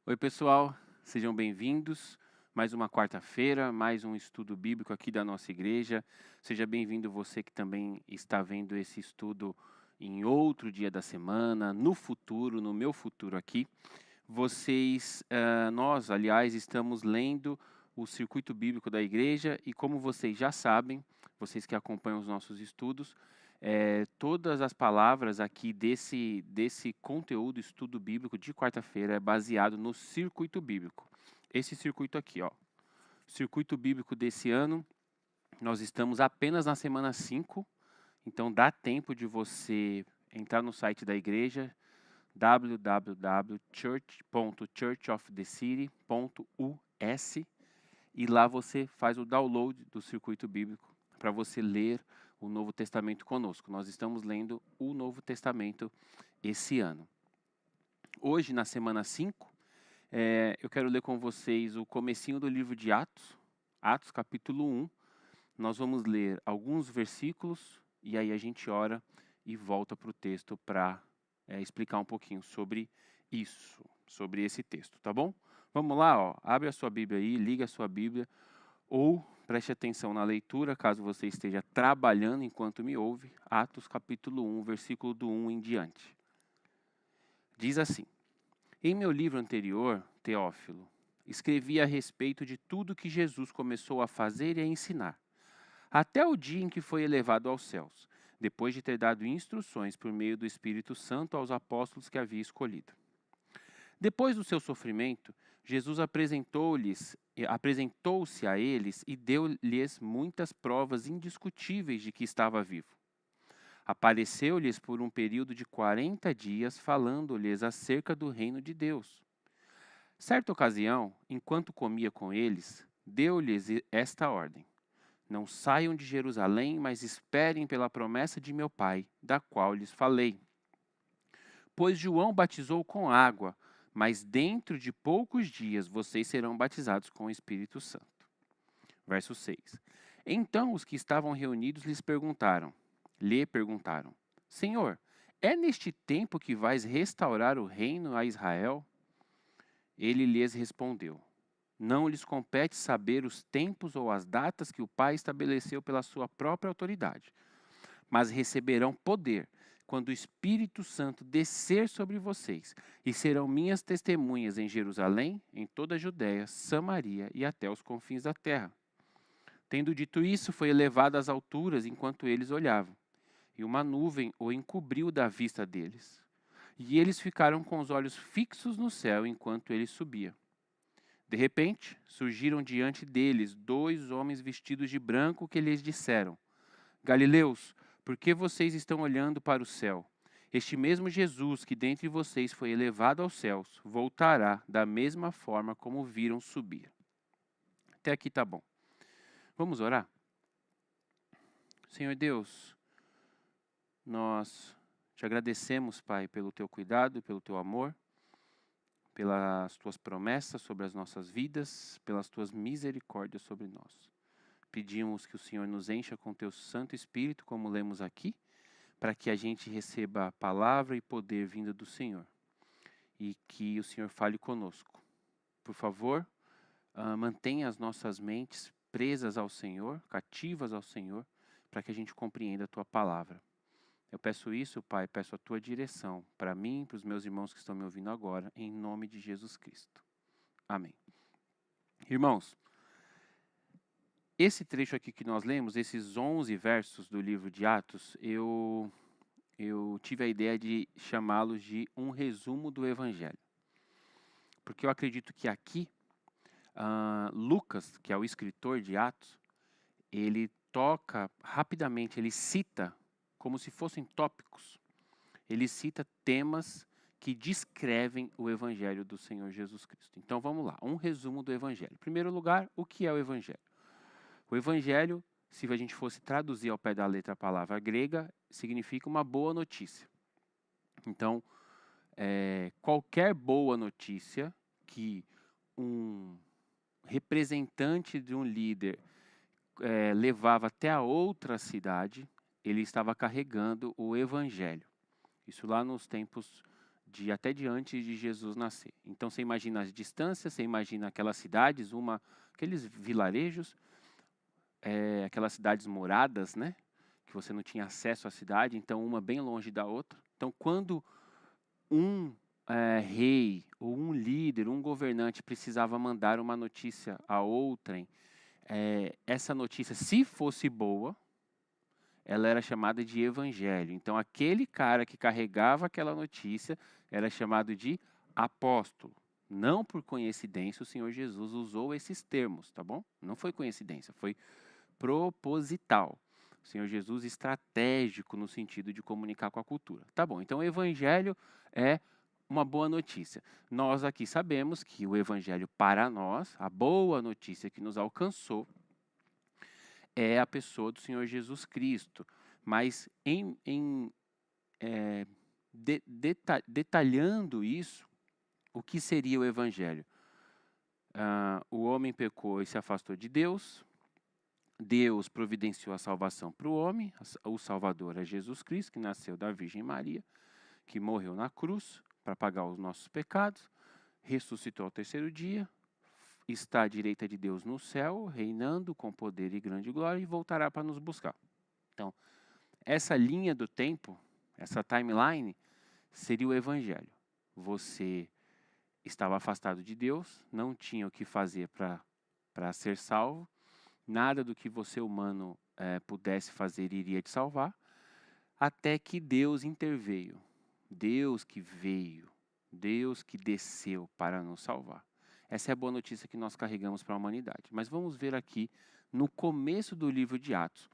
Oi, pessoal, sejam bem-vindos. Mais uma quarta-feira, mais um estudo bíblico aqui da nossa igreja. Seja bem-vindo você que também está vendo esse estudo em outro dia da semana, no futuro, no meu futuro aqui. Nós, aliás, estamos lendo o circuito bíblico da igreja e como vocês já sabem, vocês que acompanham os nossos estudos, todas as palavras aqui desse conteúdo, estudo bíblico de quarta-feira, é baseado no circuito bíblico. Esse circuito aqui, ó, circuito bíblico desse ano, nós estamos apenas na semana 5, então dá tempo de você entrar no site da igreja, www.church.churchofthecity.us, e lá você faz o download do circuito bíblico para você ler o Novo Testamento conosco. Nós estamos lendo o Novo Testamento esse ano. Hoje, na semana 5, eu quero ler com vocês o comecinho do livro de Atos, Atos capítulo 1. Nós vamos ler alguns versículos e aí a gente ora e volta para o texto para explicar um pouquinho sobre isso, sobre esse texto, tá bom? Vamos lá, ó. Abre a sua Bíblia aí, liga a sua Bíblia ou preste atenção na leitura, caso você esteja trabalhando enquanto me ouve. Atos capítulo 1, versículo do 1 em diante. Diz assim: Em meu livro anterior, Teófilo, escrevi a respeito de tudo que Jesus começou a fazer e a ensinar, até o dia em que foi elevado aos céus, depois de ter dado instruções por meio do Espírito Santo aos apóstolos que havia escolhido. Depois do seu sofrimento, Jesus apresentou-se a eles e deu-lhes muitas provas indiscutíveis de que estava vivo. Apareceu-lhes por um período de 40 dias, falando-lhes acerca do reino de Deus. Certa ocasião, enquanto comia com eles, deu-lhes esta ordem: Não saiam de Jerusalém, mas esperem pela promessa de meu Pai, da qual lhes falei. Pois João batizou com água, mas dentro de poucos dias vocês serão batizados com o Espírito Santo. Verso 6. Então os que estavam reunidos lhe perguntaram: Senhor, é neste tempo que vais restaurar o reino a Israel? Ele lhes respondeu: Não lhes compete saber os tempos ou as datas que o Pai estabeleceu pela sua própria autoridade, mas receberão poder quando o Espírito Santo descer sobre vocês, e serão minhas testemunhas em Jerusalém, em toda a Judéia, Samaria e até os confins da terra. Tendo dito isso, foi elevado às alturas enquanto eles olhavam, e uma nuvem o encobriu da vista deles. E eles ficaram com os olhos fixos no céu enquanto ele subia. De repente, surgiram diante deles 2 homens vestidos de branco que lhes disseram: Galileus, por que vocês estão olhando para o céu? Este mesmo Jesus que dentre vocês foi elevado aos céus, voltará da mesma forma como o viram subir. Até aqui tá bom. Vamos orar? Senhor Deus, nós te agradecemos, Pai, pelo teu cuidado, pelo teu amor, pelas tuas promessas sobre as nossas vidas, pelas tuas misericórdias sobre nós. Pedimos que o Senhor nos encha com teu Santo Espírito, como lemos aqui, para que a gente receba a palavra e poder vinda do Senhor. E que o Senhor fale conosco. Por favor, mantenha as nossas mentes presas ao Senhor, cativas ao Senhor, para que a gente compreenda a tua palavra. Eu peço isso, Pai, peço a tua direção para mim, para os meus irmãos que estão me ouvindo agora, em nome de Jesus Cristo. Amém. Irmãos, esse trecho aqui que nós lemos, esses 11 versos do livro de Atos, eu tive a ideia de chamá-los de um resumo do Evangelho. Porque eu acredito que aqui, Lucas, que é o escritor de Atos, ele toca rapidamente, ele cita como se fossem tópicos. Ele cita temas que descrevem o Evangelho do Senhor Jesus Cristo. Então vamos lá, um resumo do Evangelho. Em primeiro lugar, o que é o Evangelho? O Evangelho, se a gente fosse traduzir ao pé da letra a palavra grega, significa uma boa notícia. Então, qualquer boa notícia que um representante de um líder levava até a outra cidade, ele estava carregando o Evangelho. Isso lá nos tempos até de antes de Jesus nascer. Então você imagina as distâncias, você imagina aquelas cidades, aqueles vilarejos, aquelas cidades moradas, né? Que você não tinha acesso à cidade, então uma bem longe da outra. Então quando um rei ou um líder, um governante precisava mandar uma notícia a outrem, essa notícia, se fosse boa, ela era chamada de evangelho. Então, aquele cara que carregava aquela notícia era chamado de apóstolo. Não por coincidência o Senhor Jesus usou esses termos, tá bom? Não foi coincidência, foi proposital. O Senhor Jesus estratégico no sentido de comunicar com a cultura. Tá bom, então o evangelho é uma boa notícia. Nós aqui sabemos que o evangelho para nós, a boa notícia que nos alcançou, é a pessoa do Senhor Jesus Cristo. Mas detalhando isso, o que seria o Evangelho? O homem pecou e se afastou de Deus. Deus providenciou a salvação para o homem. O Salvador é Jesus Cristo, que nasceu da Virgem Maria, que morreu na cruz para pagar os nossos pecados, ressuscitou ao terceiro dia, está à direita de Deus no céu, reinando com poder e grande glória, e voltará para nos buscar. Então, essa linha do tempo, essa timeline, seria o Evangelho. Você estava afastado de Deus, não tinha o que fazer para ser salvo, nada do que você humano pudesse fazer iria te salvar, até que Deus interveio. Deus que veio, Deus que desceu para nos salvar. Essa é a boa notícia que nós carregamos para a humanidade. Mas vamos ver aqui, no começo do livro de Atos,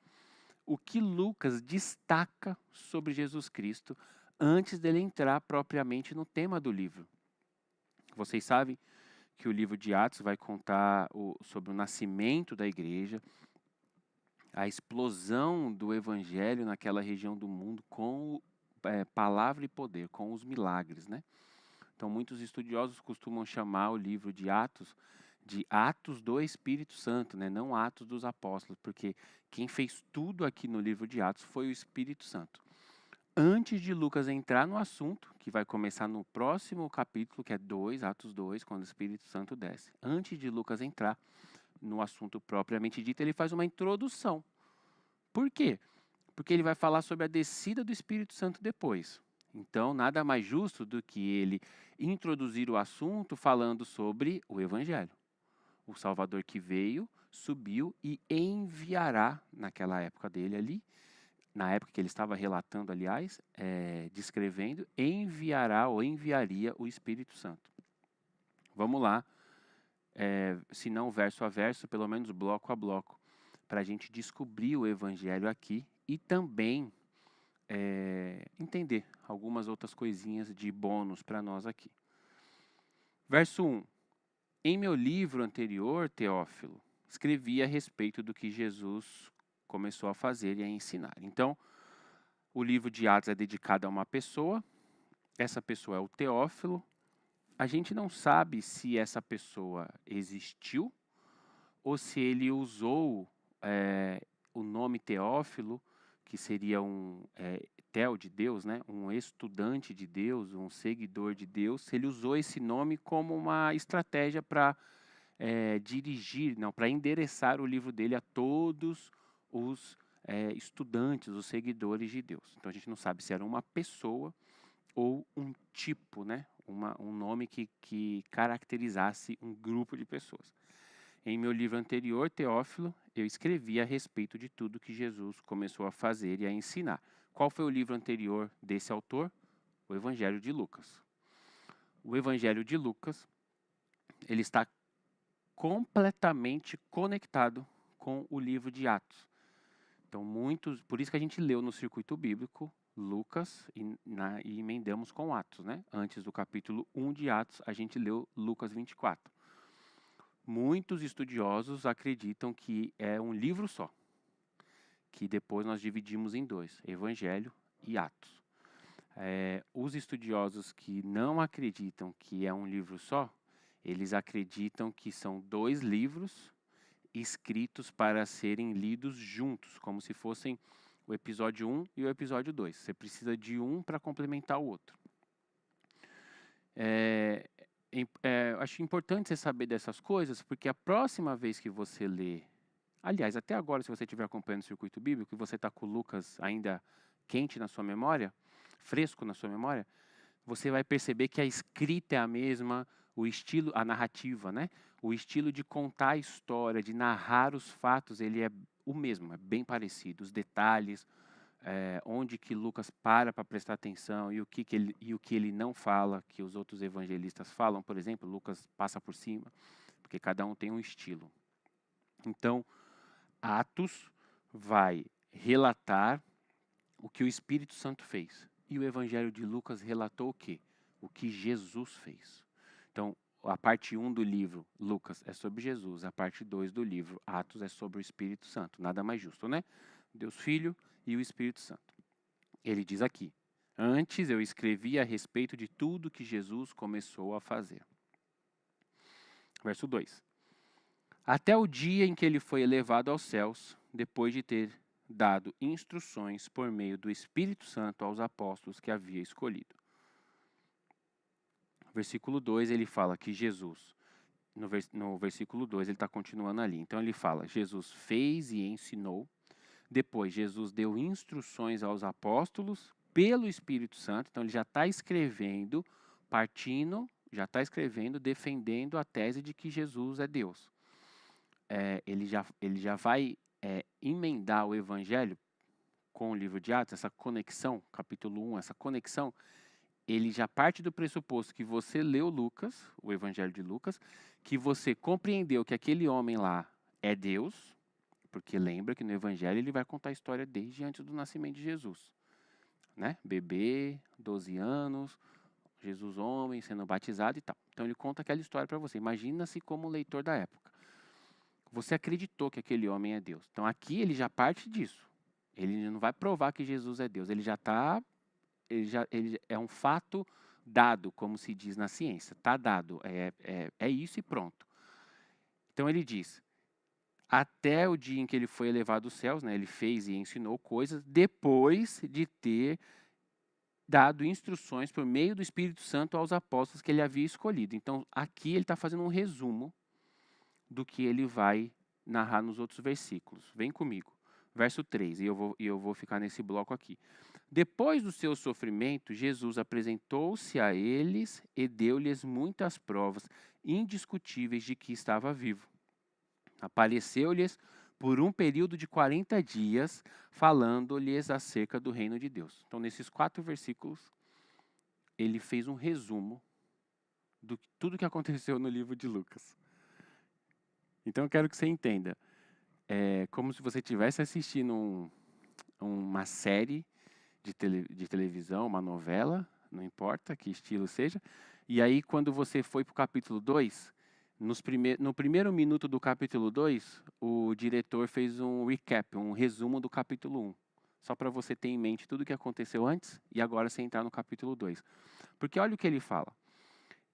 o que Lucas destaca sobre Jesus Cristo antes dele entrar propriamente no tema do livro. Vocês sabem que o livro de Atos vai contar sobre o nascimento da igreja, a explosão do evangelho naquela região do mundo com palavra e poder, com os milagres, né? Então, muitos estudiosos costumam chamar o livro de Atos do Espírito Santo, né? Não Atos dos Apóstolos, porque quem fez tudo aqui no livro de Atos foi o Espírito Santo. Antes de Lucas entrar no assunto, que vai começar no próximo capítulo, que é Atos 2, quando o Espírito Santo desce. Antes de Lucas entrar no assunto propriamente dito, ele faz uma introdução. Por quê? Porque ele vai falar sobre a descida do Espírito Santo depois. Então, nada mais justo do que ele introduzir o assunto falando sobre o Evangelho. O Salvador que veio, subiu e enviará, naquela época dele ali, na época que ele estava relatando, aliás, descrevendo, enviará ou enviaria o Espírito Santo. Vamos lá, se não verso a verso, pelo menos bloco a bloco, para a gente descobrir o Evangelho aqui e também entender algumas outras coisinhas de bônus para nós aqui. Verso 1. Em meu livro anterior, Teófilo, escrevi a respeito do que Jesus começou a fazer e a ensinar. Então, o livro de Atos é dedicado a uma pessoa, essa pessoa é o Teófilo. A gente não sabe se essa pessoa existiu ou se ele usou o nome Teófilo, que seria um Theo de Deus, né? Um estudante de Deus, um seguidor de Deus. Se ele usou esse nome como uma estratégia para para endereçar o livro dele a todos os estudantes, os seguidores de Deus. Então a gente não sabe se era uma pessoa ou um tipo, né? Um nome que caracterizasse um grupo de pessoas. Em meu livro anterior, Teófilo, eu escrevi a respeito de tudo que Jesus começou a fazer e a ensinar. Qual foi o livro anterior desse autor? O Evangelho de Lucas. O Evangelho de Lucas, ele está completamente conectado com o livro de Atos. Então, por isso que a gente leu no circuito bíblico Lucas e emendamos com Atos, né? Antes do capítulo 1 de Atos, a gente leu Lucas 24. Muitos estudiosos acreditam que é um livro só, que depois nós dividimos em dois, Evangelho e Atos. Os estudiosos que não acreditam que é um livro só, eles acreditam que são dois livros escritos para serem lidos juntos, como se fossem o episódio 1 e o episódio 2. Você precisa de um para complementar o outro. É, acho importante você saber dessas coisas, porque a próxima vez que você lê, aliás, até agora, se você estiver acompanhando o circuito bíblico, e você está com Lucas ainda quente na sua memória, fresco na sua memória, você vai perceber que a escrita é a mesma, o estilo, a narrativa, né? O estilo de contar a história, de narrar os fatos, ele é o mesmo, é bem parecido. Os detalhes, onde que Lucas para prestar atenção e o que ele não fala, que os outros evangelistas falam, por exemplo, Lucas passa por cima, porque cada um tem um estilo. Então, Atos vai relatar o que o Espírito Santo fez. E o Evangelho de Lucas relatou o quê? O que Jesus fez. Então, a parte 1 do livro, Lucas, é sobre Jesus. A parte 2 do livro, Atos, é sobre o Espírito Santo. Nada mais justo, né? Deus Filho e o Espírito Santo. Ele diz aqui: antes eu escrevi a respeito de tudo que Jesus começou a fazer. Verso 2. Até o dia em que ele foi elevado aos céus, depois de ter dado instruções por meio do Espírito Santo aos apóstolos que havia escolhido. Versículo 2, ele fala que Jesus, no versículo 2, ele está continuando ali. Então ele fala, Jesus fez e ensinou. Depois, Jesus deu instruções aos apóstolos pelo Espírito Santo. Então ele já está escrevendo, já está escrevendo, defendendo a tese de que Jesus é Deus. Ele já vai emendar o Evangelho com o livro de Atos, essa conexão, capítulo 1, essa conexão, ele já parte do pressuposto que você leu Lucas, o Evangelho de Lucas, que você compreendeu que aquele homem lá é Deus, porque lembra que no Evangelho ele vai contar a história desde antes do nascimento de Jesus. Né? Bebê, 12 anos, Jesus homem, sendo batizado e tal. Então ele conta aquela história para você. Imagina-se como leitor da época. Você acreditou que aquele homem é Deus. Então aqui ele já parte disso. Ele não vai provar que Jesus é Deus. Ele é um fato dado, como se diz na ciência. Está dado. É isso e pronto. Então ele diz, até o dia em que ele foi elevado aos céus, né, ele fez e ensinou coisas, depois de ter dado instruções por meio do Espírito Santo aos apóstolos que ele havia escolhido. Então aqui ele está fazendo um resumo do que ele vai narrar nos outros versículos. Vem comigo. Verso 3, e eu vou ficar nesse bloco aqui. Depois do seu sofrimento, Jesus apresentou-se a eles e deu-lhes muitas provas indiscutíveis de que estava vivo. Apareceu-lhes por um período de 40 dias, falando-lhes acerca do reino de Deus. Então, nesses 4 versículos, ele fez um resumo de tudo que aconteceu no livro de Lucas. Então, eu quero que você entenda. É como se você estivesse assistindo uma série de televisão, uma novela, não importa que estilo seja, e aí quando você foi para o capítulo 2, no primeiro minuto do capítulo 2, o diretor fez um recap, um resumo do capítulo 1, só para você ter em mente tudo o que aconteceu antes e agora você entrar no capítulo 2. Porque olha o que ele fala.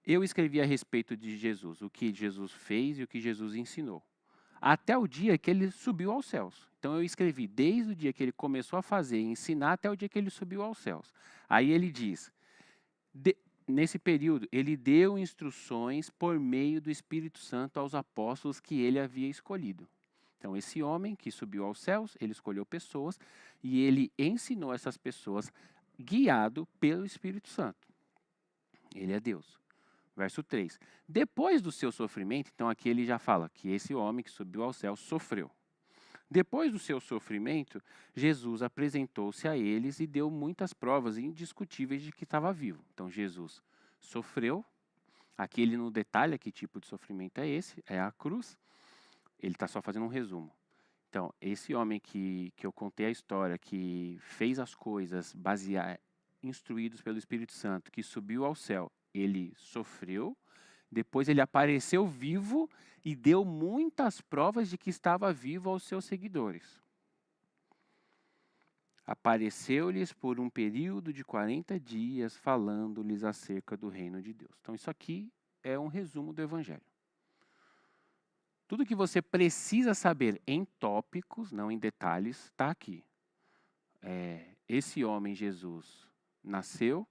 Eu escrevi a respeito de Jesus, o que Jesus fez e o que Jesus ensinou, até o dia que ele subiu aos céus. Então eu escrevi desde o dia que ele começou a fazer e ensinar até o dia que ele subiu aos céus. Aí ele diz, nesse período, ele deu instruções por meio do Espírito Santo aos apóstolos que ele havia escolhido. Então esse homem que subiu aos céus, ele escolheu pessoas e ele ensinou essas pessoas guiado pelo Espírito Santo. Ele é Deus. Verso 3. Depois do seu sofrimento, então aqui ele já fala que esse homem que subiu ao céu sofreu. Depois do seu sofrimento, Jesus apresentou-se a eles e deu muitas provas indiscutíveis de que estava vivo. Então Jesus sofreu. Aqui ele não detalha que tipo de sofrimento é esse, é a cruz. Ele está só fazendo um resumo. Então, esse homem que eu contei a história, que fez as coisas instruídos pelo Espírito Santo, que subiu ao céu, ele sofreu, depois ele apareceu vivo e deu muitas provas de que estava vivo aos seus seguidores. Apareceu-lhes por um período de 40 dias, falando-lhes acerca do reino de Deus. Então isso aqui é um resumo do Evangelho. Tudo que você precisa saber em tópicos, não em detalhes, está aqui. Esse homem, Jesus, nasceu,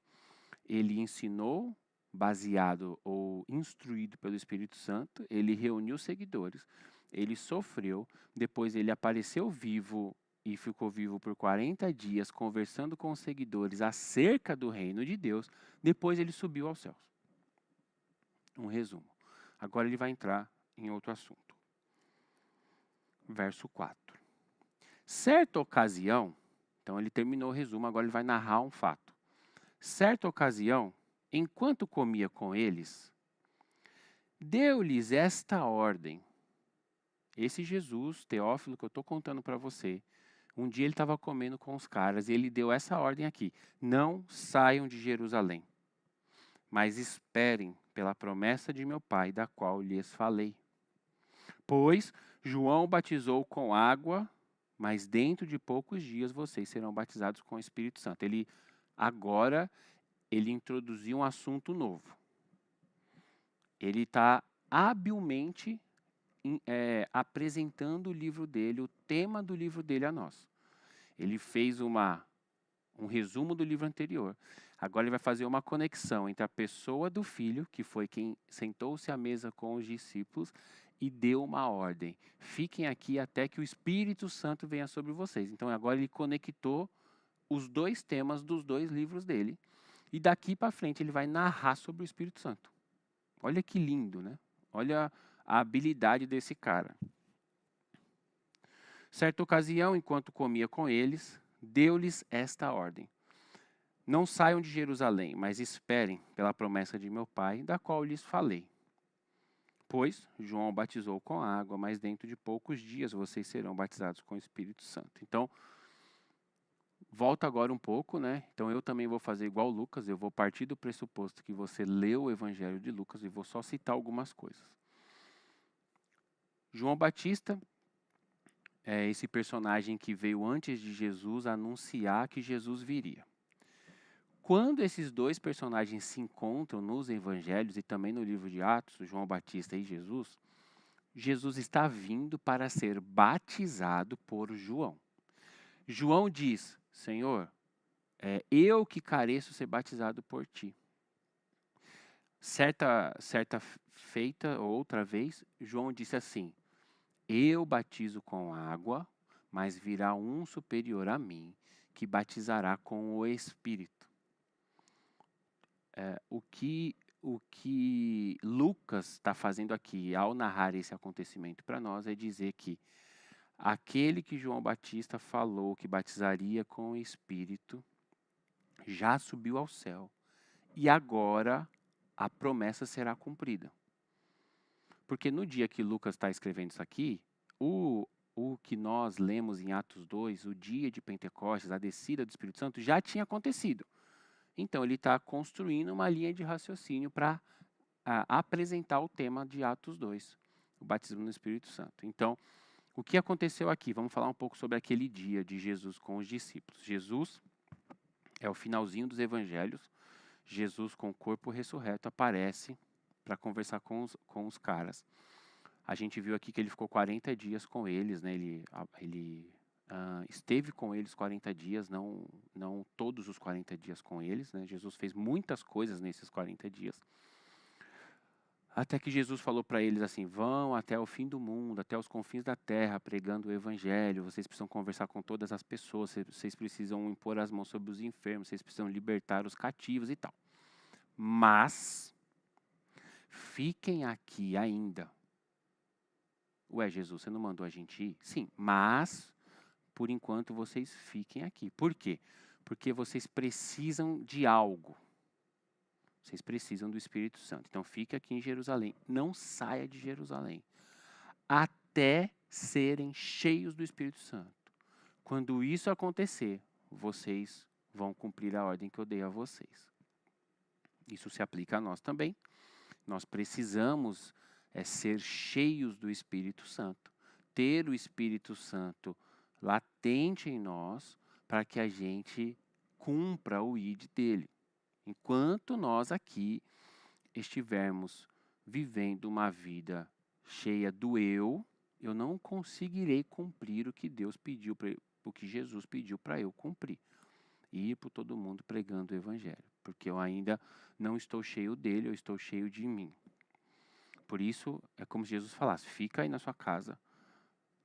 ele ensinou baseado ou instruído pelo Espírito Santo, ele reuniu seguidores, ele sofreu, depois ele apareceu vivo e ficou vivo por 40 dias conversando com os seguidores acerca do reino de Deus, depois ele subiu aos céus. Um resumo. Agora ele vai entrar em outro assunto. Verso 4. Certa ocasião, então ele terminou o resumo, agora ele vai narrar um fato. Certa ocasião, enquanto comia com eles, deu-lhes esta ordem. Esse Jesus, Teófilo, que eu estou contando para você, um dia ele estava comendo com os caras e ele deu essa ordem aqui: não saiam de Jerusalém, mas esperem pela promessa de meu Pai, da qual lhes falei. Pois João batizou com água, mas dentro de poucos dias vocês serão batizados com o Espírito Santo. Agora ele introduziu um assunto novo. Ele está habilmente apresentando o livro dele, o tema do livro dele a nós. Ele fez um resumo do livro anterior. Agora ele vai fazer uma conexão entre a pessoa do Filho, que foi quem sentou-se à mesa com os discípulos e deu uma ordem. Fiquem aqui até que o Espírito Santo venha sobre vocês. Então agora ele conectou os dois temas dos dois livros dele. E daqui para frente ele vai narrar sobre o Espírito Santo. Olha que lindo, né? Olha a habilidade desse cara. Certa ocasião, enquanto comia com eles, deu-lhes esta ordem: não saiam de Jerusalém, mas esperem pela promessa de meu Pai, da qual lhes falei. Pois João batizou com água, mas dentro de poucos dias vocês serão batizados com o Espírito Santo. Então, volta agora um pouco, né? Então eu também vou fazer igual Lucas, eu vou partir do pressuposto que você leu o Evangelho de Lucas e vou só citar algumas coisas. João Batista é esse personagem que veio antes de Jesus anunciar que Jesus viria. Quando esses dois personagens se encontram nos evangelhos e também no livro de Atos, João Batista e Jesus, Jesus está vindo para ser batizado por João. João diz: Senhor, eu que careço ser batizado por ti. Certa feita, outra vez, João disse assim: eu batizo com água, mas virá um superior a mim, que batizará com o Espírito. O que Lucas está fazendo aqui, ao narrar esse acontecimento para nós, é dizer que aquele que João Batista falou que batizaria com o Espírito, já subiu ao céu. E agora a promessa será cumprida. Porque no dia que Lucas está escrevendo isso aqui, o que nós lemos em Atos 2, o dia de Pentecostes, a descida do Espírito Santo, já tinha acontecido. Então ele está construindo uma linha de raciocínio para apresentar o tema de Atos 2, o batismo no Espírito Santo. Então, o que aconteceu aqui? Vamos falar um pouco sobre aquele dia de Jesus com os discípulos. Jesus é o finalzinho dos evangelhos. Jesus com o corpo ressurreto aparece para conversar com os caras. A gente viu aqui que ele ficou 40 dias com eles, né? Ele esteve com eles 40 dias, não todos os 40 dias com eles, né? Jesus fez muitas coisas nesses 40 dias. Até que Jesus falou para eles assim: vão até o fim do mundo, até os confins da terra, pregando o evangelho. Vocês precisam conversar com todas as pessoas, vocês precisam impor as mãos sobre os enfermos, vocês precisam libertar os cativos e tal. Mas fiquem aqui ainda. Ué, Jesus, você não mandou a gente ir? Sim, mas por enquanto vocês fiquem aqui. Por quê? Porque vocês precisam de algo. Vocês precisam do Espírito Santo. Então fique aqui em Jerusalém. Não saia de Jerusalém. Até serem cheios do Espírito Santo. Quando isso acontecer, vocês vão cumprir a ordem que eu dei a vocês. Isso se aplica a nós também. Nós precisamos ser cheios do Espírito Santo. Ter o Espírito Santo latente em nós para que a gente cumpra o ID dele. Enquanto nós aqui estivermos vivendo uma vida cheia do eu não conseguirei cumprir o que o que Jesus pediu para eu cumprir. Ir por todo mundo pregando o evangelho. porque eu ainda não estou cheio dele, eu estou cheio de mim. Por isso, é como se Jesus falasse: fica aí na sua casa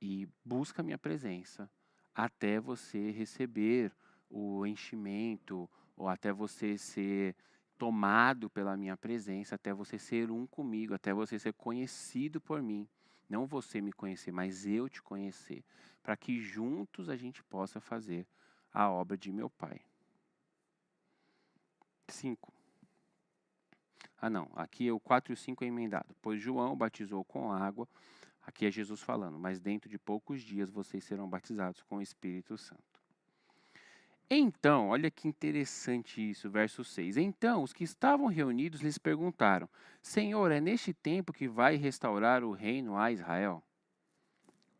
e busca a minha presença até você receber o enchimento, ou até você ser tomado pela minha presença, até você ser um comigo, até você ser conhecido por mim. Não você me conhecer, mas eu te conhecer, para que juntos a gente possa fazer a obra de meu Pai. 5. Ah, não. Aqui o 4 e o 5 é emendado. Pois João batizou com água. Aqui é Jesus falando. Mas dentro de poucos dias vocês serão batizados com o Espírito Santo. Então, olha que interessante isso, verso 6. Então, os que estavam reunidos lhes perguntaram: Senhor, é neste tempo que vai restaurar o reino a Israel?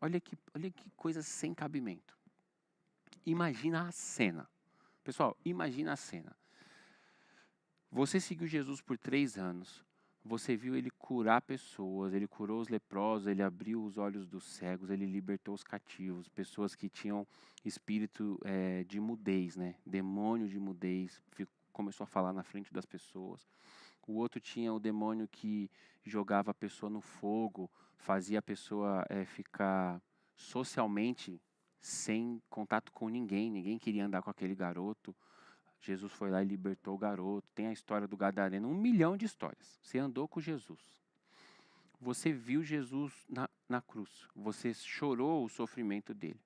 Olha que coisa sem cabimento. Imagina a cena. Pessoal, imagina a cena. Você seguiu Jesus por 3 anos. Você viu ele curar pessoas, ele curou os leprosos, ele abriu os olhos dos cegos, ele libertou os cativos, pessoas que tinham espírito de mudez, né? Demônio de mudez, começou a falar na frente das pessoas. O outro tinha o demônio que jogava a pessoa no fogo, fazia a pessoa ficar socialmente sem contato com ninguém, ninguém queria andar com aquele garoto. Jesus foi lá e libertou o garoto. Tem a história do Gadareno, 1 milhão de histórias. Você andou com Jesus. Você viu Jesus na cruz. Você chorou o sofrimento dele.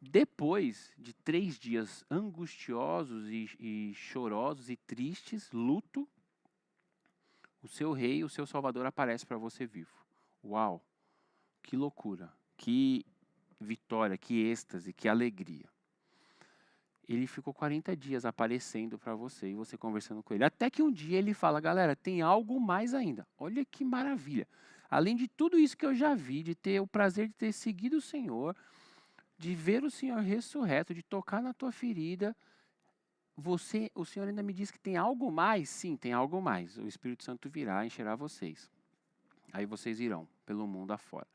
Depois de 3 dias angustiosos e chorosos e tristes, luto, o seu rei, o seu salvador aparece para você vivo. Uau! Que loucura! Que vitória, que êxtase, que alegria. Ele ficou 40 dias aparecendo para você e você conversando com ele. Até que um dia ele fala: galera, tem algo mais ainda. Olha que maravilha. Além de tudo isso que eu já vi, de ter o prazer de ter seguido o Senhor, de ver o Senhor ressurreto, de tocar na tua ferida, o Senhor ainda me diz que tem algo mais? Sim, tem algo mais. O Espírito Santo virá e encherá vocês. Aí vocês irão pelo mundo afora.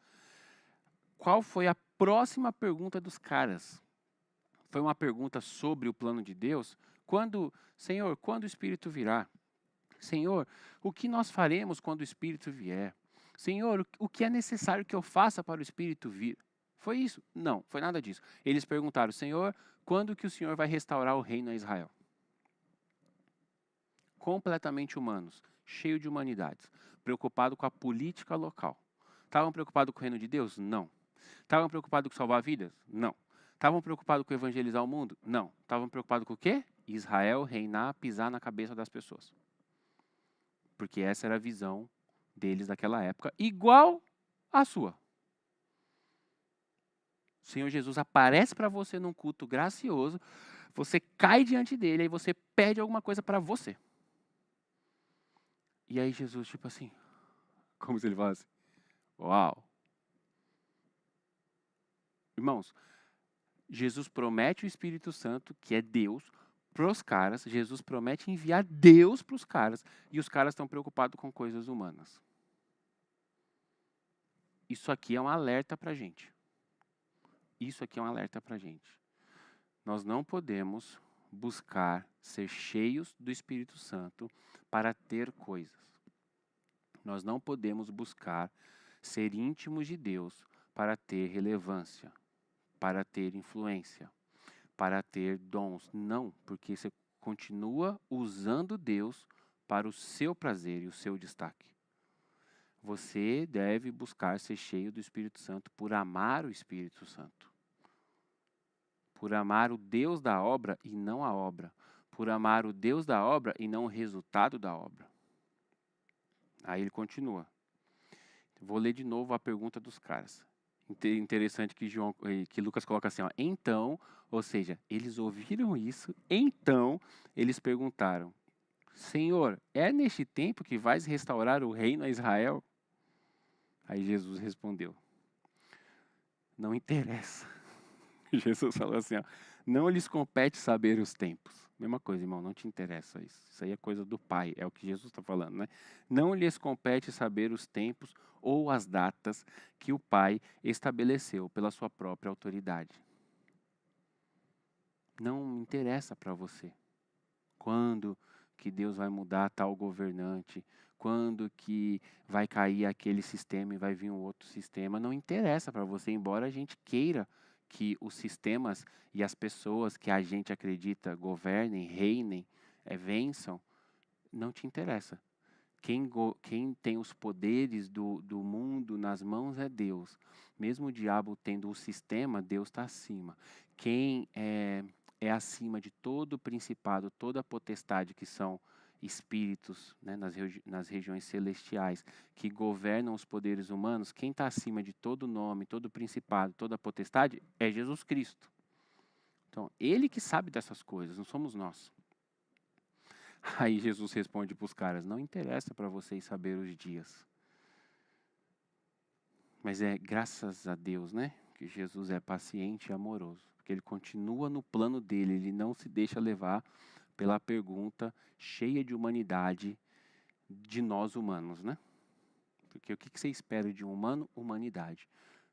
Qual foi a próxima pergunta dos caras? Foi uma pergunta sobre o plano de Deus. Senhor, quando o Espírito virá? Senhor, o que nós faremos quando o Espírito vier? Senhor, o que é necessário que eu faça para o Espírito vir? Foi isso? Não, foi nada disso. Eles perguntaram: Senhor, quando que o Senhor vai restaurar o reino a Israel? Completamente humanos, cheio de humanidades, preocupado com a política local. Estavam preocupados com o reino de Deus? Não. Estavam preocupados com salvar vidas? Não. Estavam preocupados com evangelizar o mundo? Não. Estavam preocupados com o quê? Israel reinar, pisar na cabeça das pessoas. Porque essa era a visão deles daquela época, igual à sua. O Senhor Jesus aparece para você num culto gracioso, você cai diante dele, aí você pede alguma coisa para você. E aí Jesus, tipo assim, como se ele falasse: uau. Irmãos, Jesus promete o Espírito Santo, que é Deus, para os caras. Jesus promete enviar Deus para os caras. E os caras estão preocupados com coisas humanas. Isso aqui é um alerta para a gente. Isso aqui é um alerta para a gente. Nós não podemos buscar ser cheios do Espírito Santo para ter coisas. Nós não podemos buscar ser íntimos de Deus para ter relevância, para ter influência, para ter dons. Não, porque você continua usando Deus para o seu prazer e o seu destaque. Você deve buscar ser cheio do Espírito Santo por amar o Espírito Santo. Por amar o Deus da obra e não a obra. Por amar o Deus da obra e não o resultado da obra. Aí ele continua. Vou ler de novo a pergunta dos caras. Interessante que Lucas coloca assim, ó, então, ou seja, eles ouviram isso, então eles perguntaram: Senhor, é neste tempo que vais restaurar o reino a Israel? Aí Jesus respondeu: não interessa. Jesus falou assim, ó, não lhes compete saber os tempos. Mesma coisa, irmão, não te interessa isso. Isso aí é coisa do Pai, é o que Jesus está falando, né? Não lhes compete saber os tempos ou as datas que o Pai estabeleceu pela sua própria autoridade. Não interessa para você. Quando que Deus vai mudar tal governante? Quando que vai cair aquele sistema e vai vir um outro sistema? Não interessa para você, embora a gente queira que os sistemas e as pessoas que a gente acredita governem, reinem, vençam, não te interessa. Quem tem os poderes do mundo nas mãos é Deus. Mesmo o diabo tendo o sistema, Deus está acima. Quem é acima de todo o principado, toda a potestade, que são espíritos, né, nas regiões celestiais, que governam os poderes humanos, quem está acima de todo nome, todo principado, toda potestade, é Jesus Cristo. Então, Ele que sabe dessas coisas, não somos nós. Aí Jesus responde para os caras: não interessa para vocês saber os dias. Mas é graças a Deus, né, que Jesus é paciente e amoroso. Porque Ele continua no plano dele, Ele não se deixa levar pela pergunta cheia de humanidade de nós humanos, né? Porque o que você espera de um humano? Humanidade.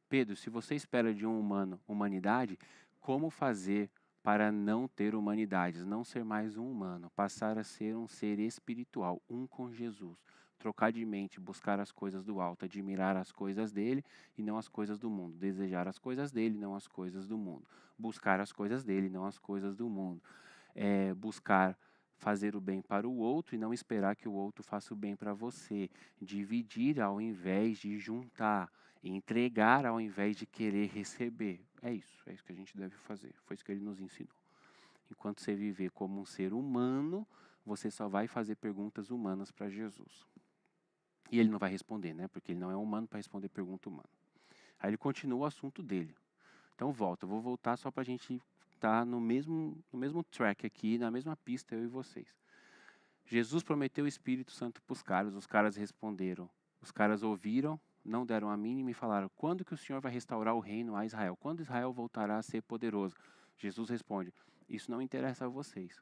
Pedro, se você espera de um humano humanidade, como fazer para não ter humanidades, não ser mais um humano, passar a ser um ser espiritual, um com Jesus, trocar de mente, buscar as coisas do alto, admirar as coisas dele e não as coisas do mundo, desejar as coisas dele, não as coisas do mundo, buscar as coisas dele, não as coisas do mundo, buscar fazer o bem para o outro e não esperar que o outro faça o bem para você, dividir ao invés de juntar, entregar ao invés de querer receber. É isso que a gente deve fazer. Foi isso que ele nos ensinou. Enquanto você viver como um ser humano, você só vai fazer perguntas humanas para Jesus. E ele não vai responder, né? Porque ele não é humano para responder pergunta humana. Aí ele continua o assunto dele. Então eu vou voltar só para a gente estar no mesmo track aqui, na mesma pista, eu e vocês. Jesus prometeu o Espírito Santo para os caras responderam. Os caras ouviram, não deram a mínima e falaram: quando que o Senhor vai restaurar o reino a Israel? Quando Israel voltará a ser poderoso? Jesus responde: isso não interessa a vocês.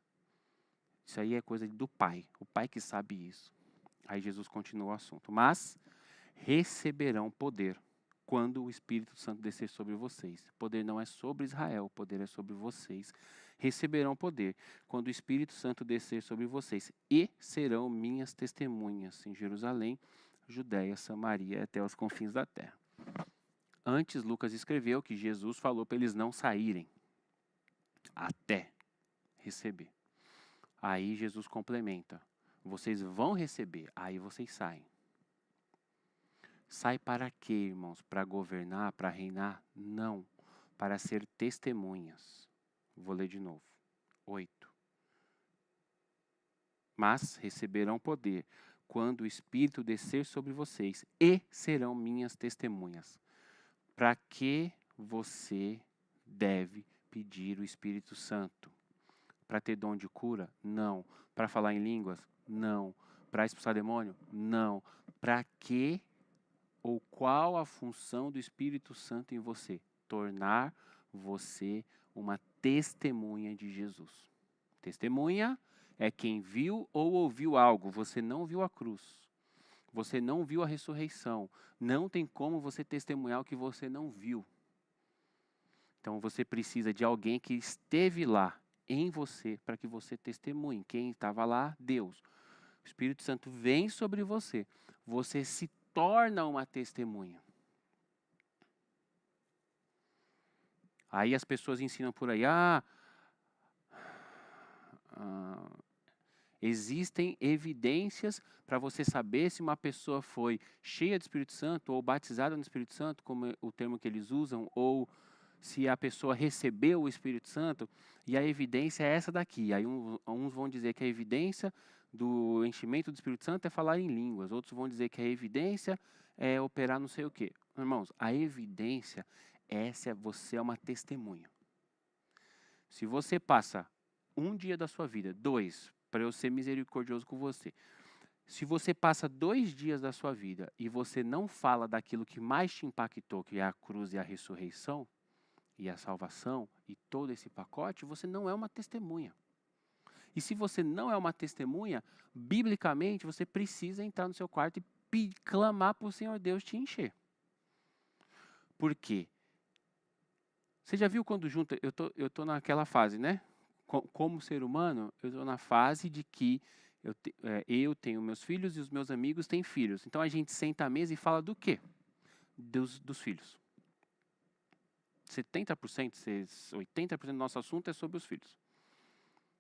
Isso aí é coisa do Pai, o Pai que sabe isso. Aí Jesus continua o assunto. Mas receberão poder quando o Espírito Santo descer sobre vocês. O poder não é sobre Israel, o poder é sobre vocês. Receberão poder quando o Espírito Santo descer sobre vocês e serão minhas testemunhas em Jerusalém, Judéia, Samaria, até os confins da terra. Antes, Lucas escreveu que Jesus falou para eles não saírem até receber. Aí Jesus complementa: vocês vão receber, aí vocês saem. Sai para quê, irmãos? Para governar, para reinar? Não, para ser testemunhas. Vou ler de novo. 8. Mas receberão poder quando o Espírito descer sobre vocês e serão minhas testemunhas. Para que você deve pedir o Espírito Santo? Para ter dom de cura? Não. Para falar em línguas? Não. Para expulsar demônio? Não. Para que ou qual a função do Espírito Santo em você? Tornar você uma testemunha de Jesus. Testemunha é quem viu ou ouviu algo. Você não viu a cruz. Você não viu a ressurreição. Não tem como você testemunhar o que você não viu. Então você precisa de alguém que esteve lá em você para que você testemunhe. Quem estava lá? Deus. O Espírito Santo vem sobre você. Você se torna uma testemunha. Aí as pessoas ensinam por aí: existem evidências para você saber se uma pessoa foi cheia do Espírito Santo ou batizada no Espírito Santo, como é o termo que eles usam, ou se a pessoa recebeu o Espírito Santo, e a evidência é essa daqui. Aí uns vão dizer que a evidência do enchimento do Espírito Santo é falar em línguas, outros vão dizer que a evidência é operar não sei o quê. Irmãos, a evidência, você é uma testemunha. Se você passa um dia da sua vida, 2, para eu ser misericordioso com você, se você passa 2 dias da sua vida e você não fala daquilo que mais te impactou, que é a cruz e a ressurreição, e a salvação, e todo esse pacote, você não é uma testemunha. E se você não é uma testemunha, biblicamente, você precisa entrar no seu quarto e clamar para o Senhor Deus te encher. Por quê? Você já viu quando junta, eu tô naquela fase, né? Como ser humano, eu estou na fase de que eu tenho meus filhos e os meus amigos têm filhos. Então a gente senta à mesa e fala do quê? Dos filhos. 70%, 80% do nosso assunto é sobre os filhos.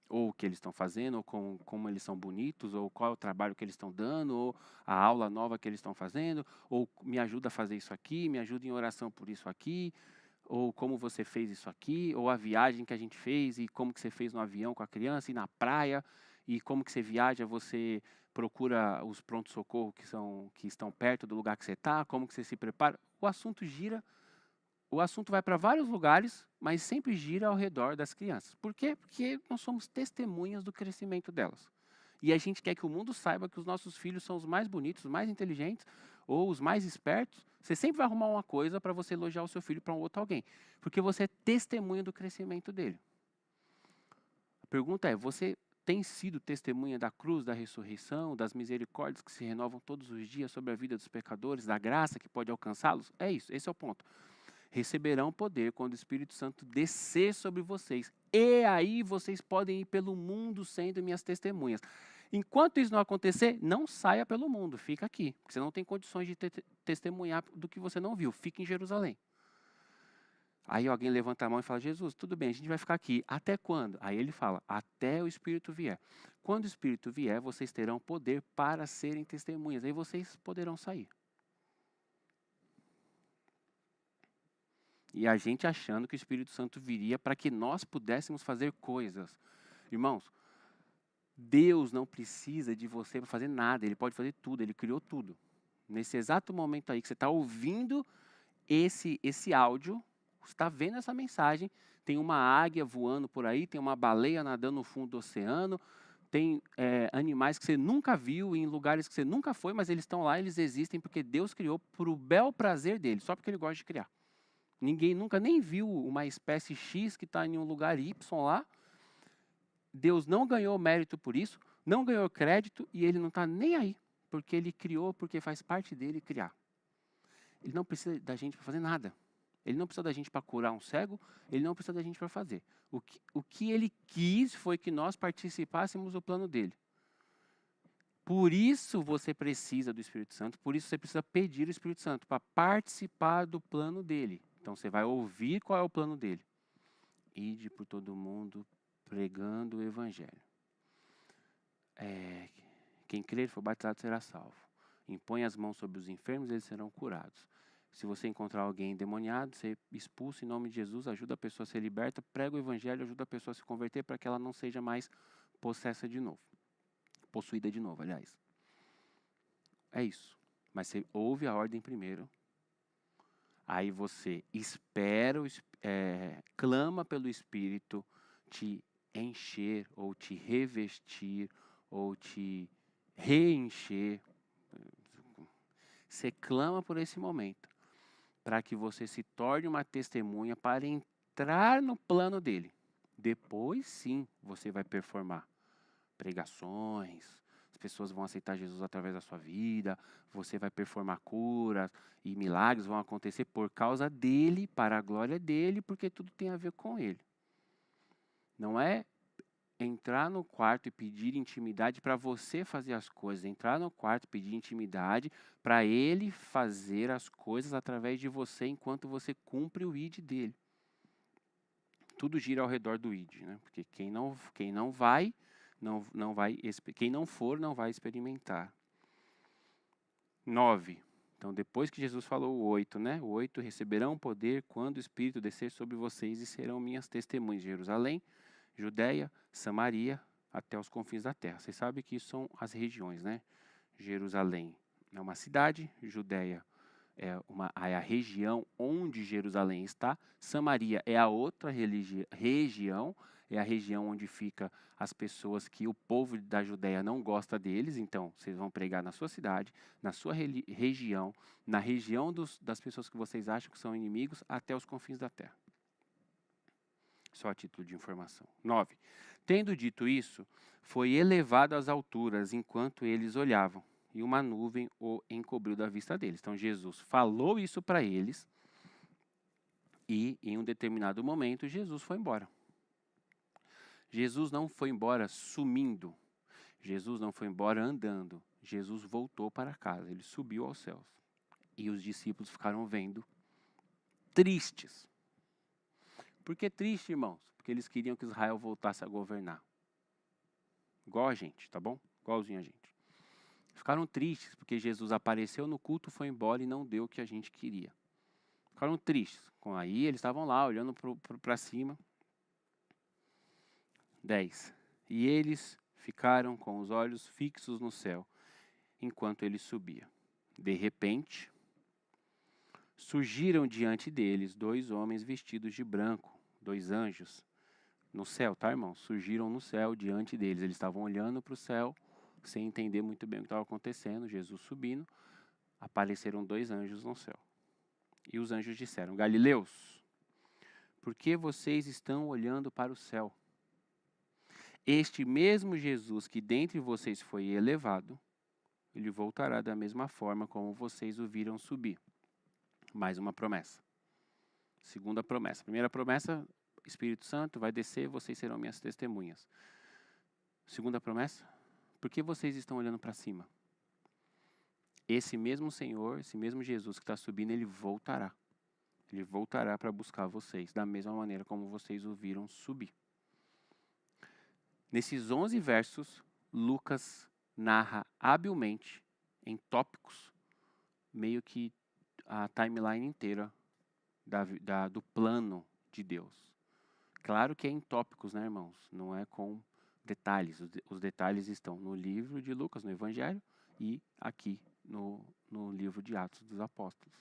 Ou o que eles estão fazendo, ou como eles são bonitos, ou qual é o trabalho que eles estão dando, ou a aula nova que eles estão fazendo, ou me ajuda a fazer isso aqui, me ajuda em oração por isso aqui, ou como você fez isso aqui, ou a viagem que a gente fez, e como que você fez no avião com a criança, e na praia, e como que você viaja, você procura os pronto-socorro que estão perto do lugar que você está, como que você se prepara. O assunto vai para vários lugares, mas sempre gira ao redor das crianças. Por quê? Porque nós somos testemunhas do crescimento delas. E a gente quer que o mundo saiba que os nossos filhos são os mais bonitos, os mais inteligentes ou os mais espertos. Você sempre vai arrumar uma coisa para você elogiar o seu filho para um outro alguém, porque você é testemunha do crescimento dele. A pergunta é: você tem sido testemunha da cruz, da ressurreição, das misericórdias que se renovam todos os dias sobre a vida dos pecadores, da graça que pode alcançá-los? É isso, esse é o ponto. Receberão poder quando o Espírito Santo descer sobre vocês. E aí vocês podem ir pelo mundo sendo minhas testemunhas. Enquanto isso não acontecer, não saia pelo mundo, fica aqui. Porque você não tem condições de testemunhar do que você não viu. Fique em Jerusalém. Aí alguém levanta a mão e fala: Jesus, tudo bem, a gente vai ficar aqui. Até quando? Aí ele fala: até o Espírito vier. Quando o Espírito vier, vocês terão poder para serem testemunhas. Aí vocês poderão sair. E a gente achando que o Espírito Santo viria para que nós pudéssemos fazer coisas. Irmãos, Deus não precisa de você para fazer nada. Ele pode fazer tudo, Ele criou tudo. Nesse exato momento aí que você está ouvindo esse áudio, você está vendo essa mensagem, tem uma águia voando por aí, tem uma baleia nadando no fundo do oceano, tem animais que você nunca viu, em lugares que você nunca foi, mas eles estão lá, eles existem porque Deus criou por o bel prazer dele, só porque Ele gosta de criar. Ninguém nunca nem viu uma espécie X que está em um lugar Y lá. Deus não ganhou mérito por isso, não ganhou crédito e Ele não está nem aí, porque Ele criou, porque faz parte dele criar. Ele não precisa da gente para fazer nada. Ele não precisa da gente para curar um cego, Ele não precisa da gente para fazer. O que Ele quis foi que nós participássemos do plano dele. Por isso você precisa do Espírito Santo, por isso você precisa pedir o Espírito Santo, para participar do plano dele. Então você vai ouvir qual é o plano dele. Ide por todo mundo pregando o evangelho. Quem crer e for batizado será salvo. Impõe as mãos sobre os enfermos, eles serão curados. Se você encontrar alguém endemoniado, você expulsa em nome de Jesus, ajuda a pessoa a ser liberta, prega o evangelho, ajuda a pessoa a se converter para que ela não seja mais possessa de novo. Possuída de novo, aliás. É isso. Mas você ouve a ordem primeiro. Aí você espera, clama pelo Espírito te encher, ou te revestir, ou te reencher. Você clama por esse momento, para que você se torne uma testemunha para entrar no plano dele. Depois sim, você vai performar pregações, as pessoas vão aceitar Jesus através da sua vida, você vai performar curas e milagres vão acontecer por causa dele, para a glória dele, porque tudo tem a ver com ele. Não é entrar no quarto e pedir intimidade para você fazer as coisas, entrar no quarto e pedir intimidade para ele fazer as coisas através de você enquanto você cumpre o ID dele. Tudo gira ao redor do ID, né? Porque quem não vai, quem não for, não vai experimentar. 9. Então, depois que Jesus falou o 8, né? O 8, receberão poder quando o Espírito descer sobre vocês e serão minhas testemunhas em Jerusalém, Judeia, Samaria, até os confins da terra. Vocês sabem que isso são as regiões, né? Jerusalém é uma cidade, Judeia é a região onde Jerusalém está. Samaria é a outra região, é a região onde fica as pessoas que o povo da Judéia não gosta deles. Então, vocês vão pregar na sua cidade, na sua região, na região das pessoas que vocês acham que são inimigos, até os confins da terra. Só a título de informação. 9. Tendo dito isso, foi elevado às alturas enquanto eles olhavam, e uma nuvem o encobriu da vista deles. Então Jesus falou isso para eles e em um determinado momento Jesus foi embora. Jesus não foi embora sumindo. Jesus não foi embora andando. Jesus voltou para casa. Ele subiu aos céus. E os discípulos ficaram vendo, tristes. Por que triste, irmãos? Porque eles queriam que Israel voltasse a governar. Igual a gente, tá bom? Igualzinho a gente. Ficaram tristes porque Jesus apareceu no culto, foi embora e não deu o que a gente queria. Ficaram tristes. Aí eles estavam lá, olhando para cima. 10. E eles ficaram com os olhos fixos no céu, enquanto ele subia. De repente, surgiram diante deles 2 homens vestidos de branco, 2 anjos, no céu, tá, irmão? Surgiram no céu diante deles. Eles estavam olhando para o céu, sem entender muito bem o que estava acontecendo. Jesus subindo, apareceram 2 anjos no céu. E os anjos disseram: Galileus, por que vocês estão olhando para o céu? Este mesmo Jesus que dentre vocês foi elevado, ele voltará da mesma forma como vocês o viram subir. Mais uma promessa. Segunda promessa. Primeira promessa, Espírito Santo vai descer, vocês serão minhas testemunhas. Segunda promessa, por que vocês estão olhando para cima? Esse mesmo Senhor, esse mesmo Jesus que está subindo, ele voltará. Ele voltará para buscar vocês, da mesma maneira como vocês o viram subir. Nesses 11 versos, Lucas narra habilmente, em tópicos, meio que a timeline inteira do plano de Deus. Claro que é em tópicos, né, irmãos? Não é com detalhes. Os detalhes estão no livro de Lucas, no Evangelho, e aqui no livro de Atos dos Apóstolos.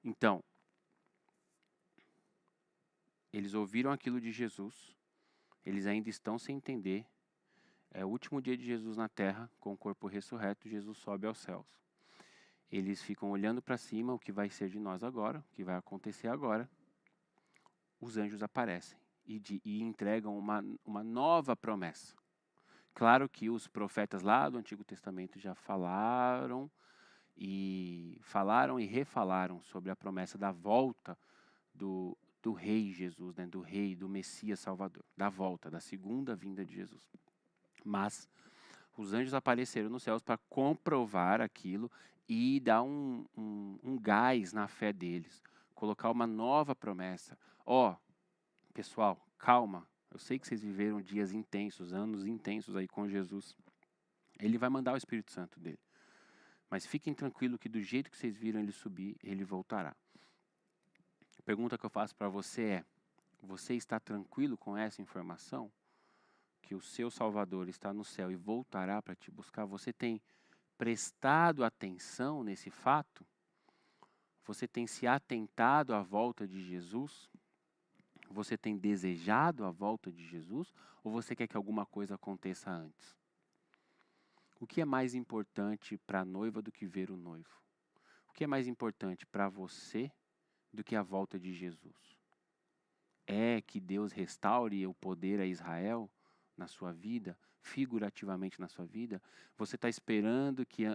Então, eles ouviram aquilo de Jesus, eles ainda estão sem entender. É o último dia de Jesus na terra, com o corpo ressurreto, Jesus sobe aos céus. Eles ficam olhando para cima, o que vai ser de nós agora, o que vai acontecer agora. Os anjos aparecem e entregam uma nova promessa. Claro que os profetas lá do Antigo Testamento já falaram e refalaram sobre a promessa da volta do rei Jesus, né, do rei, do Messias Salvador, da volta, da segunda vinda de Jesus. Mas os anjos apareceram nos céus para comprovar aquilo e dar um gás na fé deles, colocar uma nova promessa. Pessoal, calma, eu sei que vocês viveram dias intensos, anos intensos aí com Jesus. Ele vai mandar o Espírito Santo dele. Mas fiquem tranquilos que do jeito que vocês viram ele subir, ele voltará. A pergunta que eu faço para você é: você está tranquilo com essa informação? Que o seu Salvador está no céu e voltará para te buscar? Você tem prestado atenção nesse fato? Você tem se atentado à volta de Jesus? Você tem desejado a volta de Jesus? Ou você quer que alguma coisa aconteça antes? O que é mais importante para a noiva do que ver o noivo? O que é mais importante para você do que a volta de Jesus? É que Deus restaure o poder a Israel na sua vida, figurativamente na sua vida? Você está esperando que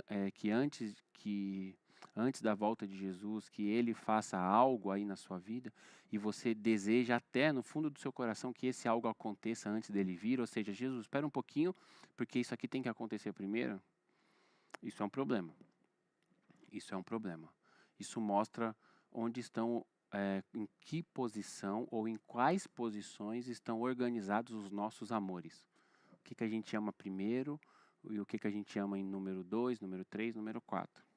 antes da volta de Jesus, que ele faça algo aí na sua vida, e você deseja até no fundo do seu coração que esse algo aconteça antes dele vir? Ou seja, Jesus, espera um pouquinho, porque isso aqui tem que acontecer primeiro? Isso é um problema. Isso é um problema. Isso mostra onde estão, em que posição ou em quais posições estão organizados os nossos amores. O que a gente ama primeiro e o que a gente ama em número 2, número 3, número 4.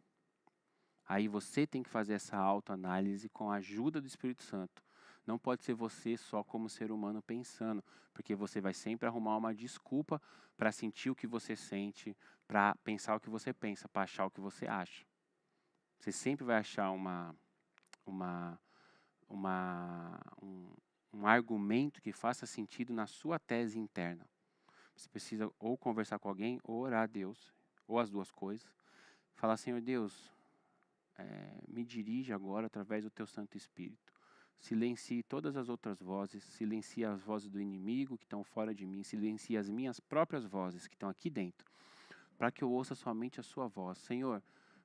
Aí você tem que fazer essa autoanálise com a ajuda do Espírito Santo. Não pode ser você só como ser humano pensando, porque você vai sempre arrumar uma desculpa para sentir o que você sente, para pensar o que você pensa, para achar o que você acha. Você sempre vai achar um argumento que faça sentido na sua tese interna. Você precisa ou conversar com alguém, ou orar a Deus, ou as duas coisas. Falar: Senhor Deus, me dirige agora através do Teu Santo Espírito. Silencie todas as outras vozes, silencie as vozes do inimigo que estão fora de mim, silencie as minhas próprias vozes que estão aqui dentro, para que eu ouça somente a Sua voz. Senhor,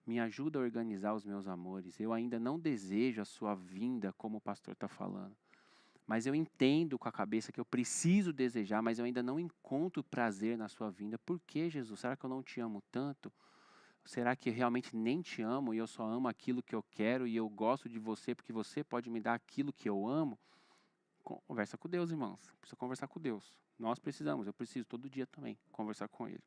me ajuda a organizar os meus amores. Eu ainda não desejo a Sua vinda, como o pastor está falando. mas eu entendo com a cabeça que eu preciso desejar, mas eu ainda não encontro prazer na sua vinda. Por que, Jesus? Será que eu não te amo tanto? Será que eu realmente nem te amo e eu só amo aquilo que eu quero e eu gosto de você porque você pode me dar aquilo que eu amo? Conversa com Deus, irmãos. Precisa conversar com Deus. Nós precisamos, eu preciso todo dia também conversar com Ele.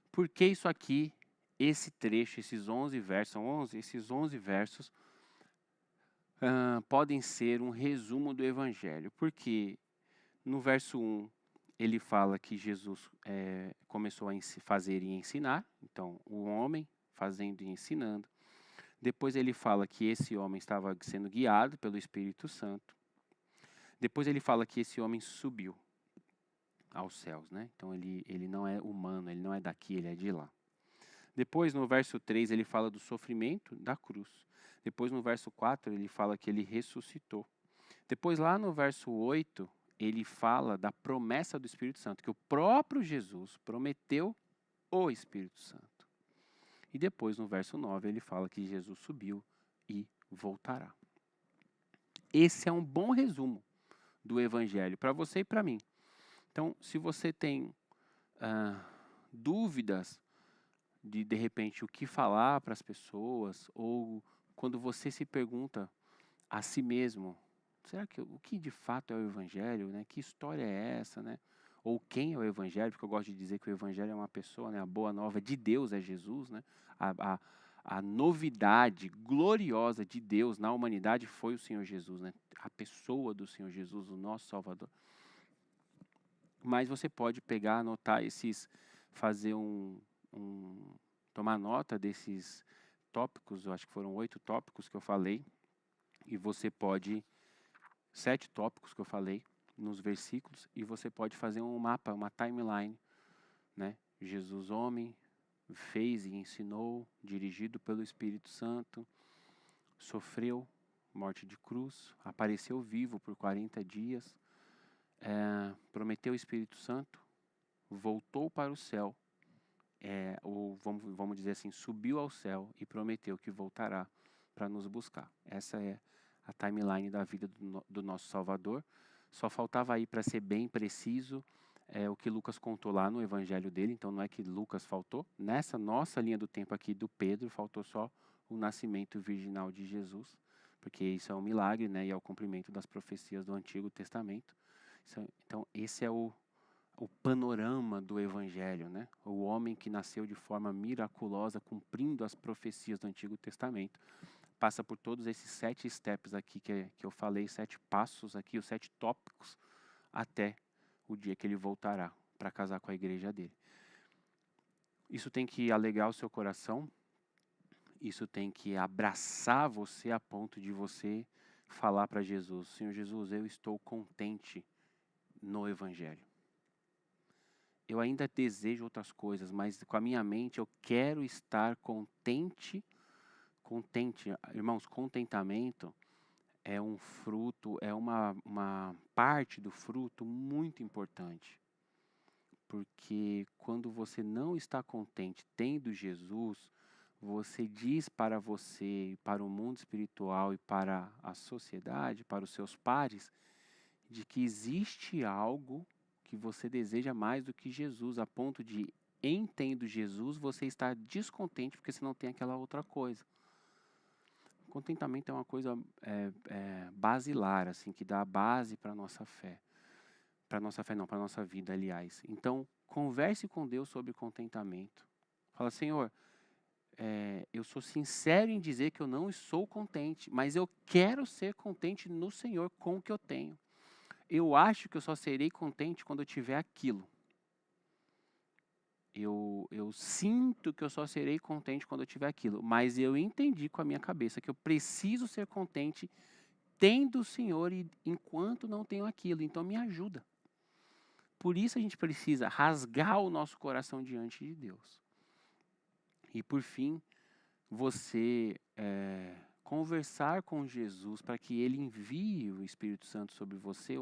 Por que isso aqui, esse trecho, esses 11 versos, são 11? Esses 11 versos podem ser um resumo do Evangelho. Porque no verso 1, ele fala que Jesus começou a fazer e ensinar. Então, o homem fazendo e ensinando. Depois ele fala que esse homem estava sendo guiado pelo Espírito Santo. Depois ele fala que esse homem subiu aos céus, né? Então ele não é humano, ele não é daqui, ele é de lá. Depois no verso 3 ele fala do sofrimento da cruz. Depois no verso 4 ele fala que ele ressuscitou. Depois lá no verso 8 ele fala da promessa do Espírito Santo, que o próprio Jesus prometeu o Espírito Santo. E depois no verso 9 ele fala que Jesus subiu e voltará. Esse é um bom resumo do Evangelho para você e para mim. Então, se você tem dúvidas de repente, o que falar para as pessoas, ou quando você se pergunta a si mesmo, será que o que de fato é o Evangelho, né? Que história é essa, né? Ou quem é o Evangelho? Porque eu gosto de dizer que o Evangelho é uma pessoa, né? A boa nova de Deus é Jesus, né? A novidade gloriosa de Deus na humanidade foi o Senhor Jesus, né? A pessoa do Senhor Jesus, o nosso Salvador. Mas você pode pegar, anotar fazer tomar nota desses tópicos, eu acho que foram 8 tópicos que eu falei, e você pode, 7 tópicos que eu falei nos versículos, e você pode fazer um mapa, uma timeline, né? Jesus homem, fez e ensinou, dirigido pelo Espírito Santo, sofreu morte de cruz, apareceu vivo por 40 dias, prometeu o Espírito Santo, voltou para o céu, ou vamos dizer assim, subiu ao céu e prometeu que voltará para nos buscar. Essa é a timeline da vida do nosso Salvador. Só faltava aí, para ser bem preciso, o que Lucas contou lá no evangelho dele. Então não é que Lucas faltou. Nessa nossa linha do tempo aqui do Pedro, faltou só o nascimento virginal de Jesus, porque isso é um milagre, né, e é o cumprimento das profecias do Antigo Testamento. Então esse é o panorama do Evangelho, né? O homem que nasceu de forma miraculosa, cumprindo as profecias do Antigo Testamento, passa por todos esses 7 steps aqui que eu falei, 7 passos aqui, os 7 tópicos, até o dia que ele voltará para casar com a igreja dele. Isso tem que alegar o seu coração, isso tem que abraçar você a ponto de você falar para Jesus: Senhor Jesus, eu estou contente no Evangelho. Eu ainda desejo outras coisas, mas com a minha mente eu quero estar contente. Irmãos, contentamento é um fruto, é uma parte do fruto muito importante. Porque quando você não está contente tendo Jesus, você diz para você, para o mundo espiritual e para a sociedade, para os seus pares, de que existe algo que você deseja mais do que Jesus, a ponto de, em tendo Jesus, você estar descontente porque você não tem aquela outra coisa. Contentamento é uma coisa basilar, assim, que dá a base para a nossa fé. Para a nossa fé não, para a nossa vida, aliás. Então, converse com Deus sobre contentamento. Fala: Senhor, eu sou sincero em dizer que eu não sou contente, mas eu quero ser contente no Senhor com o que eu tenho. Eu acho que eu só serei contente quando eu tiver aquilo. Eu sinto que eu só serei contente quando eu tiver aquilo. Mas eu entendi com a minha cabeça que eu preciso ser contente tendo o Senhor enquanto não tenho aquilo. Então me ajuda. Por isso a gente precisa rasgar o nosso coração diante de Deus. E por fim, você conversar com Jesus para que Ele envie o Espírito Santo sobre você,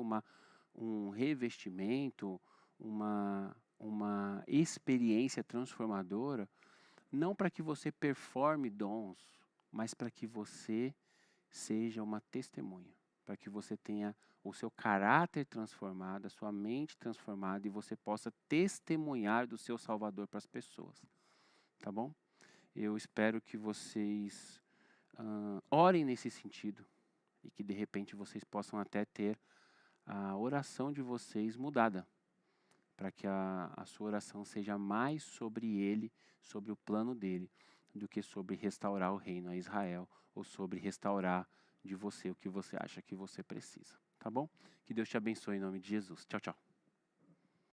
um revestimento, uma experiência transformadora, não para que você performe dons, mas para que você seja uma testemunha. para que você tenha o seu caráter transformado, a sua mente transformada e você possa testemunhar do seu Salvador para as pessoas, tá bom? Eu espero que vocês orem nesse sentido e que de repente vocês possam até ter a oração de vocês mudada, para que a sua oração seja mais sobre Ele, sobre o plano dele, do que sobre restaurar o reino a Israel ou sobre restaurar de você o que você acha que você precisa, tá bom? Que Deus te abençoe em nome de Jesus. Tchau, tchau.